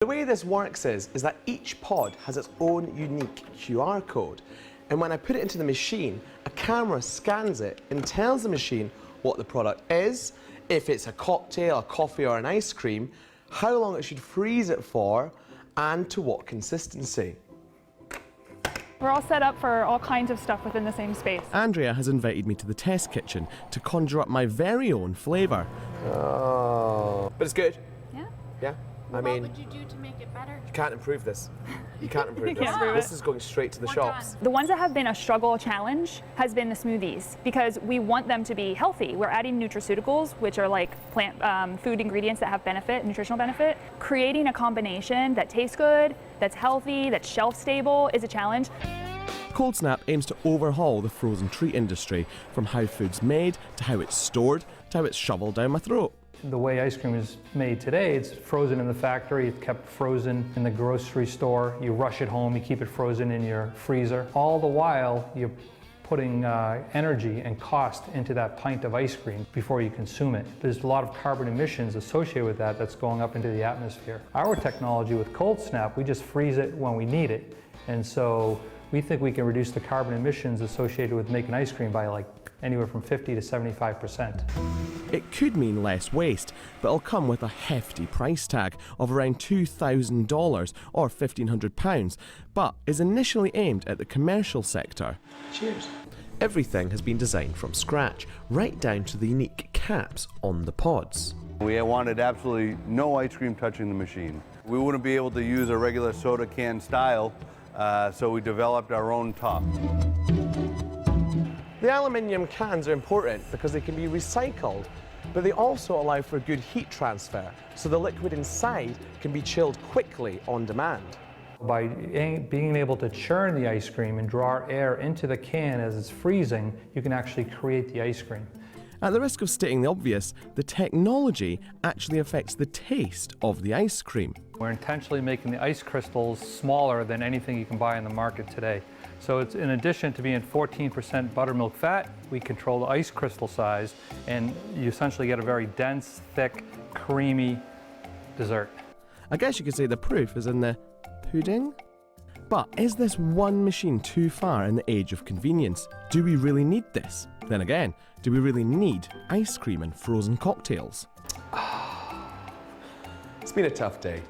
The way this works is that each pod has its own unique QR code. And when I put it into the machine, a camera scans it and tells the machine what the product is, if it's a cocktail, a coffee or an ice cream, how long it should freeze it for, and to what consistency. We're all set up for all kinds of stuff within the same space. Andrea has invited me to the test kitchen to conjure up my very own flavour. Oh. But it's good. Yeah? Yeah. What would you do to make it better? You can't improve this. You can't improve this. can't improve This it. is going straight to the shops. The ones that have been a struggle challenge has been the smoothies, because we want them to be healthy. We're adding nutraceuticals, which are like plant food ingredients that have benefit, nutritional benefit. Creating a combination that tastes good, that's healthy, that's shelf stable is a challenge. ColdSnap aims to overhaul the frozen treat industry, from how food's made, to how it's stored, to how it's shoveled down my throat. The way ice cream is made today, it's frozen in the factory, it's kept frozen in the grocery store, you rush it home, you keep it frozen in your freezer. All the while, you're putting energy and cost into that pint of ice cream before you consume it. There's a lot of carbon emissions associated with that that's going up into the atmosphere. Our technology with ColdSnap, we just freeze it when we need it. And so we think we can reduce the carbon emissions associated with making ice cream by like anywhere from 50 to 75%. It could mean less waste, but it'll come with a hefty price tag of around $2,000 or £1,500, but is initially aimed at the commercial sector. Cheers. Everything has been designed from scratch, right down to the unique caps on the pods. We wanted absolutely no ice cream touching the machine. We wouldn't be able to use a regular soda can style, so we developed our own top. The aluminium cans are important because they can be recycled, but they also allow for good heat transfer, so the liquid inside can be chilled quickly on demand. By being able to churn the ice cream and draw air into the can as it's freezing, you can actually create the ice cream. At the risk of stating the obvious, the technology actually affects the taste of the ice cream. We're intentionally making the ice crystals smaller than anything you can buy in the market today. So it's, in addition to being 14% buttermilk fat, we control the ice crystal size, and you essentially get a very dense, thick, creamy dessert. I guess you could say the proof is in the pudding? But is this one machine too far in the age of convenience? Do we really need this? Then again, do we really need ice cream and frozen cocktails? It's been a tough day.